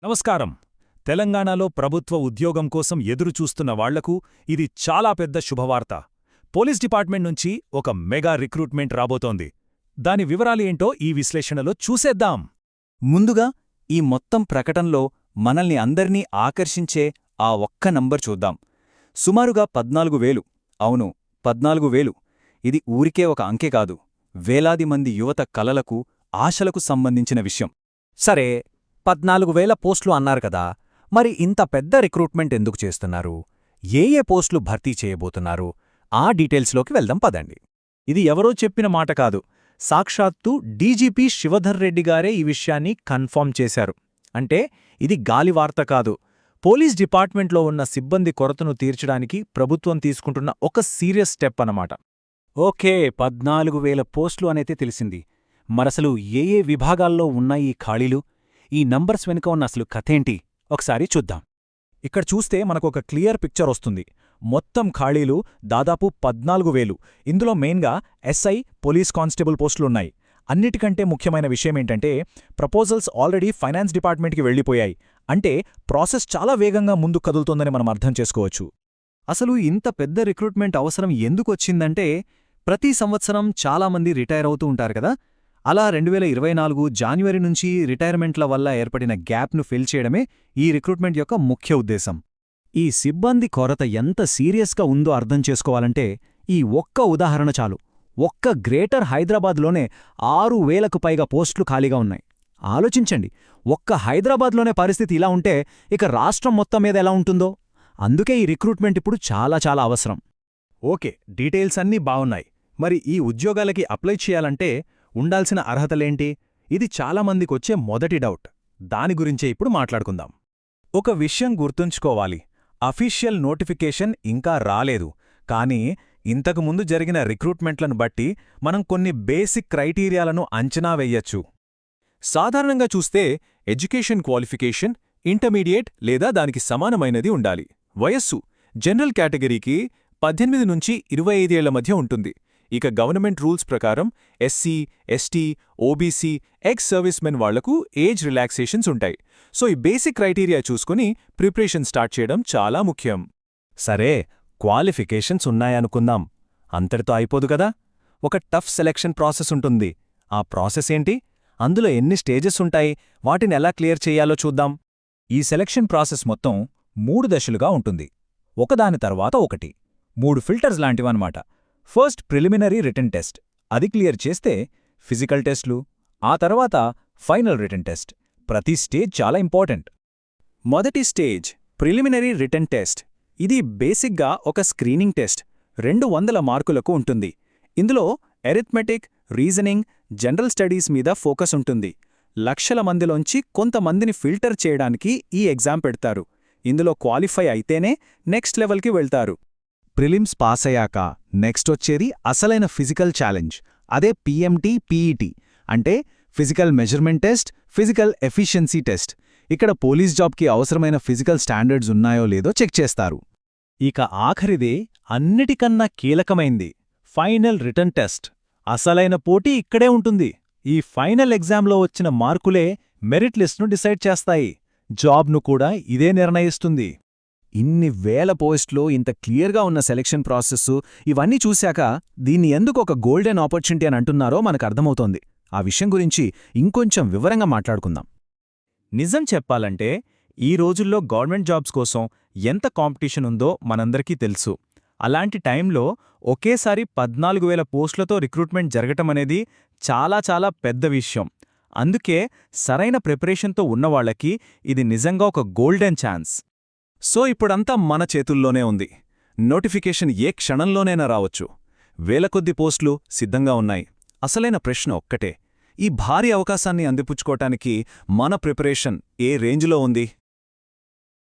నమస్కారం. తెలంగాణలో ప్రభుత్వ ఉద్యోగం కోసం ఎదురుచూస్తున్న వాళ్లకు ఇది చాలా పెద్ద శుభవార్త. పోలీస్ డిపార్ట్మెంట్ నుంచి ఒక మెగా రిక్రూట్మెంట్ రాబోతోంది. దాని వివరాలు ఏంటో ఈ విశ్లేషణలో చూసేద్దాం. ముందుగా ఈ మొత్తం ప్రకటనలో మనల్ని అందర్నీ ఆకర్షించే ఆ ఒక్క నంబర్ చూద్దాం. సుమారుగా 14,000. అవును, 14,000. ఇది ఊరికే ఒక అంకె కాదు, వేలాది మంది యువత కలలకు, ఆశలకు సంబంధించిన విషయం. సరే, 14,000 పోస్టులు అన్నారు కదా, మరి ఇంత పెద్ద రిక్రూట్మెంట్ ఎందుకు చేస్తున్నారు? ఏ పోస్టులు భర్తీ చేయబోతున్నారు? ఆ డీటెయిల్స్లోకి వెళ్దాం పదండి. ఇది ఎవరో చెప్పిన మాట కాదు, సాక్షాత్తు డీజీపీ శివధర్ రెడ్డి గారే ఈ విషయాన్ని కన్ఫర్మ్ చేశారు. అంటే ఇది గాలివార్త కాదు, పోలీస్ డిపార్ట్మెంట్లో ఉన్న సిబ్బంది కొరతను తీర్చడానికి ప్రభుత్వం తీసుకుంటున్న ఒక సీరియస్ స్టెప్ అన్నమాట. ఓకే, 14,000 పోస్టులు అనైతే తెలిసింది. మరసలు ఏ విభాగాల్లో ఉన్నాయి ఈ ఖాళీలు? ఈ నంబర్స్ వెనుక ఉన్న అసలు కథేంటి ఒకసారి చూద్దాం. ఇక్కడ చూస్తే మనకొక క్లియర్ పిక్చర్ వస్తుంది. మొత్తం ఖాళీలు దాదాపు 14,000. ఇందులో మెయిన్గా ఎస్ఐ, పోలీస్ కానిస్టేబుల్ పోస్టులున్నాయి. అన్నిటికంటే ముఖ్యమైన విషయమేంటంటే ప్రపోజల్స్ ఆల్రెడీ ఫైనాన్స్ డిపార్ట్మెంట్కి వెళ్లిపోయాయి. అంటే ప్రాసెస్ చాలా వేగంగా ముందుకు కదులుతోందని మనం అర్థం చేసుకోవచ్చు. అసలు ఇంత పెద్ద రిక్రూట్మెంట్ అవసరం ఎందుకొచ్చిందంటే, ప్రతి సంవత్సరం చాలామంది రిటైర్ అవుతూ ఉంటారు కదా. అలా 2024 జాన్వరి నుంచి రిటైర్మెంట్ల వల్ల ఏర్పడిన గ్యాప్ను ఫిల్ చేయడమే ఈ రిక్రూట్మెంట్ యొక్క ముఖ్య ఉద్దేశం. ఈ సిబ్బంది కొరత ఎంత సీరియస్గా ఉందో అర్థం చేసుకోవాలంటే ఈ ఒక్క ఉదాహరణ చాలు. ఒక్క గ్రేటర్ హైదరాబాద్లోనే 6,000కు పైగా పోస్టులు ఖాళీగా ఉన్నాయి. ఆలోచించండి, ఒక్క హైదరాబాద్లోనే పరిస్థితి ఇలా ఉంటే ఇక రాష్ట్రం మొత్తం మీద ఎలా ఉంటుందో. అందుకే ఈ రిక్రూట్మెంట్ ఇప్పుడు చాలా అవసరం. ఓకే, డీటెయిల్స్ అన్నీ బావున్నాయి. మరి ఈ ఉద్యోగాలకి అప్లై చేయాలంటే ఉండాల్సిన అర్హతలేంటి? ఇది చాలామందికొచ్చే మొదటి డౌట్. దాని గురించే ఇప్పుడు మాట్లాడుకుందాం. ఒక విషయం గుర్తుంచుకోవాలి, అఫీషియల్ నోటిఫికేషన్ ఇంకా రాలేదు. కానీ ఇంతకుముందు జరిగిన రిక్రూట్మెంట్లను బట్టి మనం కొన్ని బేసిక్ క్రైటీరియాలను అంచనా వెయ్యొచ్చు. సాధారణంగా చూస్తే ఎడ్యుకేషన్ క్వాలిఫికేషన్ ఇంటర్మీడియట్ లేదా దానికి సమానమైనది ఉండాలి. వయస్సు జనరల్ కేటగిరీకి 18 నుంచి 25 ఏళ్ల మధ్య ఉంటుంది. ఇక గవర్నమెంట్ రూల్స్ ప్రకారం SC, ST, OBC, ex service men వాళ్లకు ఏజ్ రిలాక్సేషన్స్ ఉంటాయి. సో ఈ బేసిక్ క్రైటీరియా చూసుకుని ప్రిపరేషన్ స్టార్ట్ చేయడం చాలా ముఖ్యం. సరే, క్వాలిఫికేషన్స్ ఉన్నాయనుకుందాం. అంతటితో అయిపోదు కదా. ఒక టఫ్ సెలెక్షన్ ప్రాసెస్ ఉంటుంది. ఆ ప్రాసెస్ ఏంటి? అందులో ఎన్ని స్టేజెస్ ఉంటాయి? వాటిని ఎలా క్లియర్ చెయ్యాలో చూద్దాం. ఈ సెలక్షన్ ప్రాసెస్ మొత్తం 3 దశలుగా ఉంటుంది. ఒకదాని తర్వాత ఒకటి 3 ఫిల్టర్స్ లాంటివన్నమాట. ఫస్ట్ ప్రిలిమినరీ రిటన్ టెస్ట్, అది క్లియర్ చేస్తే ఫిజికల్ టెస్ట్లు, ఆ తర్వాత ఫైనల్ రిటన్ టెస్ట్. ప్రతి స్టేజ్ చాలా ఇంపార్టెంట్. మొదటి స్టేజ్ ప్రిలిమినరీ రిటన్ టెస్ట్. ఇది బేసిక్గా ఒక స్క్రీనింగ్ టెస్ట్. 200 మార్కులకు ఉంటుంది. ఇందులో ఎరిథ్మెటిక్, రీజనింగ్, జనరల్ స్టడీస్ మీద ఫోకస్ ఉంటుంది. లక్షల మందిలోంచి కొంతమందిని ఫిల్టర్ చేయడానికి ఈ ఎగ్జామ్ పెడతారు. ఇందులో క్వాలిఫై అయితేనే నెక్స్ట్ లెవెల్కి వెళ్తారు. ప్రిలిమ్స్ పాస్ అయ్యాక నెక్స్ట్ వచ్చేది అసలైన ఫిజికల్ ఛాలెంజ్. అదే పీఎంటీ, పీఈటీ అంటే physical measurement test, physical efficiency test. ఇక్కడ పోలీస్ జాబ్కి అవసరమైన ఫిజికల్ స్టాండర్డ్స్ ఉన్నాయో లేదో చెక్ చేస్తారు. ఇక ఆఖరిదే అన్నిటికన్నా కీలకమైంది, ఫైనల్ రిటన్ టెస్ట్. అసలైన పోటీ ఇక్కడే ఉంటుంది. ఈ ఫైనల్ ఎగ్జామ్లో వచ్చిన మార్కులే మెరిట్ లిస్ట్ను డిసైడ్ చేస్తాయి. జాబ్ను కూడా ఇదే నిర్ణయిస్తుంది. ఇన్ని వేల పోస్టులో ఇంత క్లియర్గా ఉన్న సెలెక్షన్ ప్రాసెస్సు ఇవన్నీ చూశాక దీన్ని ఎందుకు ఒక గోల్డెన్ ఆపర్చునిటీ అని అంటున్నారో మనకు అర్థమవుతోంది. ఆ విషయం గురించి ఇంకొంచెం వివరంగా మాట్లాడుకుందాం. నిజం చెప్పాలంటే ఈ రోజుల్లో గవర్నమెంట్ జాబ్స్ కోసం ఎంత కాంపిటీషన్ ఉందో మనందరికీ తెలుసు. అలాంటి టైంలో ఒకేసారి 14,000 పోస్టులతో రిక్రూట్మెంట్ జరగటమనేది చాలా పెద్ద విషయం. అందుకే సరైన ప్రిపరేషన్తో ఉన్నవాళ్లకి ఇది నిజంగా ఒక గోల్డెన్ ఛాన్స్. సో ఇప్పుడంతా మన చేతుల్లోనే ఉంది. నోటిఫికేషన్ ఏ క్షణంలోనైనా రావచ్చు. వేల కొద్ది పోస్టులు సిద్ధంగా ఉన్నాయి. అసలైన ప్రశ్న ఒక్కటే, ఈ భారీ అవకాశాన్ని అందిపుచ్చుకోటానికి మన ప్రిపరేషన్ ఏ రేంజ్లో ఉంది?